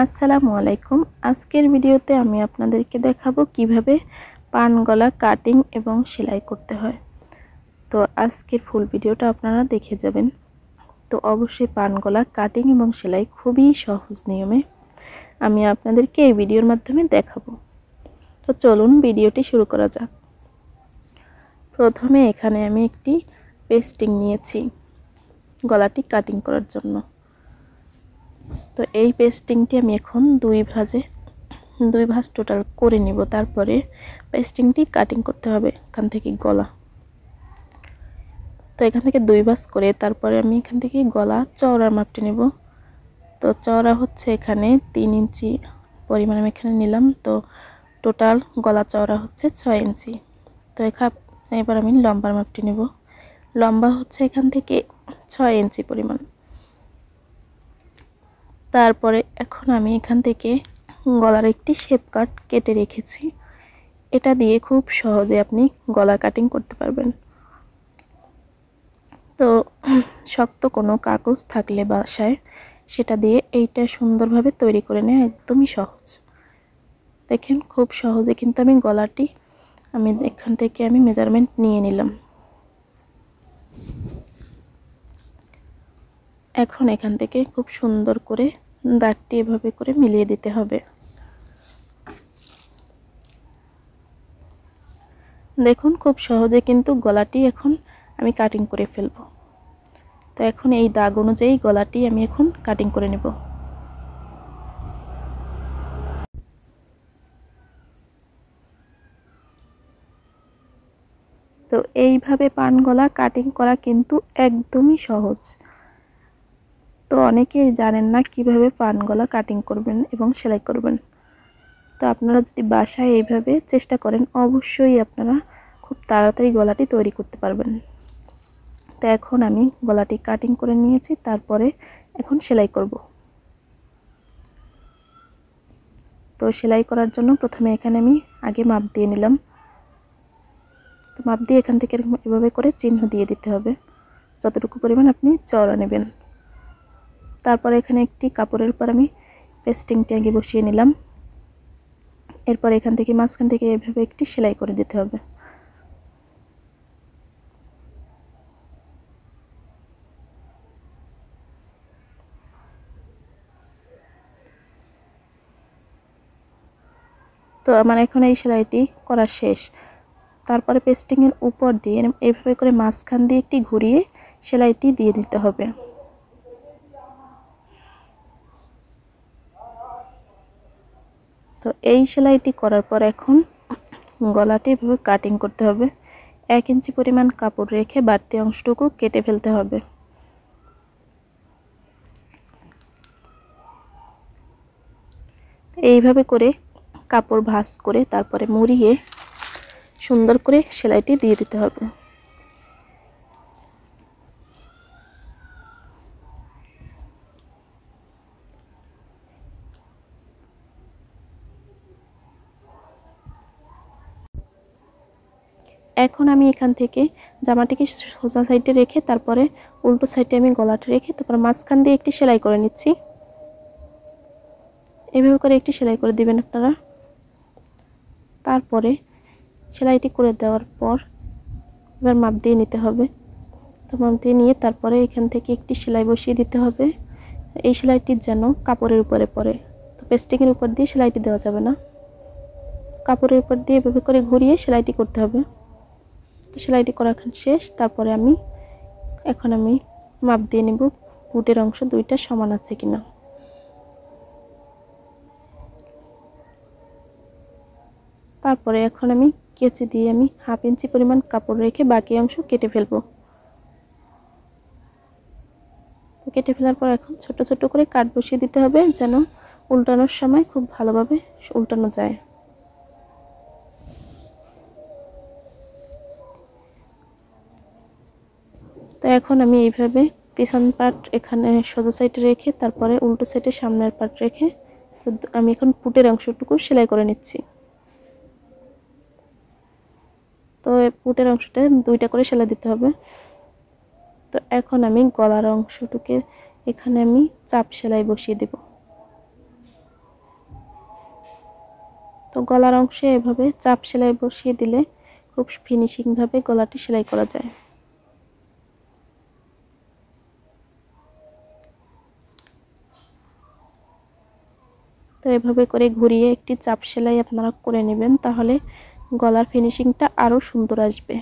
আসসালামু আলাইকুম। আজকের ভিডিওতে আমি আপনাদেরকে দেখাবো কিভাবে পান গলা কাটিং এবং সেলাই করতে হয়। তো আজকের ফুল ভিডিওটা আপনারা দেখে যাবেন। তো অবশ্যই পান গলা কাটিং এবং সেলাই খুবই সহজ নিয়মে আমি আপনাদেরকে এই ভিডিওর মাধ্যমে দেখাবো। তো চলুন ভিডিওটি শুরু করা যাক। প্রথমে এখানে আমি একটি পেস্টিং নিয়েছি গলাটি কাটিং করার জন্য। তো এই পেস্টিংটি আমি এখন দুই ভাঁজ টোটাল করে নিব। তারপরে পেস্টিংটি কাটিং করতে হবে এখান থেকে গলা। তো এখান থেকে দুই ভাঁজ করে তারপরে আমি এখান থেকে গলা চওড়ার মাপটি নেব। তো চওড়া হচ্ছে এখানে 3 ইঞ্চি পরিমাণ আমি এখানে নিলাম। তো টোটাল গলা চওড়া হচ্ছে 6 ইঞ্চি। তো এবার আমি লম্বার মাপটি নেব। লম্বা হচ্ছে এখান থেকে 6 ইঞ্চি পরিমাণ। তারপরে এখন আমি এখান থেকে গলার একটি শেপ কাট কেটে রেখেছি। এটা দিয়ে খুব সহজে আপনি গলা কাটিং করতে পারবেন। তো শক্ত কোনো কাগজ থাকলে বাসায় সেটা দিয়ে এইটা সুন্দরভাবে তৈরি করে নেওয়া একদমই সহজ। দেখেন খুব সহজে কিন্তু আমি গলাটি এখান থেকে মেজারমেন্ট নিয়ে নিলাম। এখন এখান থেকে খুব সুন্দর করে দাগটি এভাবে করে মিলিয়ে দিতে হবে। দেখুন খুব সহজে কিন্তু গলাটি এখন আমি কাটিং করে ফেলব। তো এখন এই দাগ অনুযায়ী গলাটি আমি এখন কাটিং করে নেব। তো এইভাবে পান গলা কাটিং করা কিন্তু একদমই সহজ। তো অনেকেই জানেন না কিভাবে পান গলা কাটিং করবেন এবং সেলাই করবেন। তো আপনারা যদি বাসায় এইভাবে চেষ্টা করেন অবশ্যই আপনারা খুব তাড়াতাড়ি গলাটি তৈরি করতে পারবেন। তো এখন আমি গলাটি কাটিং করে নিয়েছি, তারপরে এখন সেলাই করব। তো সেলাই করার জন্য প্রথমে এখানে আমি আগে মাপ দিয়ে নিলাম। তো মাপ দিয়ে এখান থেকে এভাবে করে চিহ্ন দিয়ে দিতে হবে যতটুকু পরিমাণ আপনি চওড়া নেবেন। তারপরে এখানে একটি কাপড়ের উপর আমি পেস্টিংটি আগে বসিয়ে নিলাম। এরপর এখান থেকে মাঝখান থেকে এভাবে একটি সেলাই করে দিতে হবে। তো আমার এখন এই সেলাইটি করা শেষ। তারপরে পেস্টিংয়ের উপর দিয়ে এইভাবে করে মাঝখান দিয়ে একটি ঘুরিয়ে সেলাইটি দিয়ে দিতে হবে। তো এই সেলাইটি করার পর এখন গলাটি এভাবে কাটিং করতে হবে। 1 ইঞ্চি পরিমাণ কাপড় রেখে বাড়তি অংশটুকু কেটে ফেলতে হবে। এইভাবে করে কাপড় ভাঁজ করে তারপরে মুড়িয়ে সুন্দর করে সেলাইটি দিয়ে দিতে হবে। এখন আমি এখান থেকে জামাটিকে সোজা সাইডে রেখে তারপরে উল্টো সাইডে আমি গলাটা রেখে তারপর মাঝখান দিয়ে একটি সেলাই করে নিচ্ছি। এভাবে করে একটি সেলাই করে দিবেন আপনারা। তারপরে সেলাইটি করে দেওয়ার পর এবার মাপ দিয়ে নিতে হবে। তো মাপ দিয়ে নিয়ে তারপরে এখান থেকে একটি সেলাই বসিয়ে দিতে হবে। এই সেলাইটি যেন কাপড়ের উপরে পড়ে। তো পেস্টিংয়ের উপর দিয়ে সেলাইটি দেওয়া যাবে না, কাপড়ের উপর দিয়ে এভাবে করে ঘুরিয়ে সেলাইটি করতে হবে। তো সেলাইটি করা শেষ। তারপরে এখন আমি মাপ দিয়ে নেব বুটের অংশ দুইটা সমান আছে কিনা। তারপরে এখন আমি কেচি দিয়ে 1/2 ইঞ্চি পরিমাণ কাপড় রেখে বাকি অংশ কেটে ফেলবো। কেটে ফেলার পর এখন ছোট ছোট করে কাট বসিয়ে দিতে হবে যেন উল্টানোর সময় খুব ভালোভাবে উল্টানো যায়। তো এখন আমি এইভাবে পিছন পার্ট এখানে সোজা সাইডে রেখে তারপরে উল্টো সাইডে সামনের পার্ট রেখে আমি এখন পুটের অংশটুকু সেলাই করে নিচ্ছি। তো পুটের অংশটা দুইটা করে সেলাই দিতে হবে। তো এখন আমি গলার অংশটুকে এখানে আমি চাপ সেলাই বসিয়ে দেব। তো গলার অংশে এভাবে চাপ সেলাই বসিয়ে দিলে খুব ফিনিশিংভাবে গলাটি সেলাই করা যায়। তো এভাবে করে ঘুরিয়ে একটি চাপ সেলাই আপনারা করে নেবেন, তাহলে গলার ফিনিশিংটা আরও সুন্দর আসবে।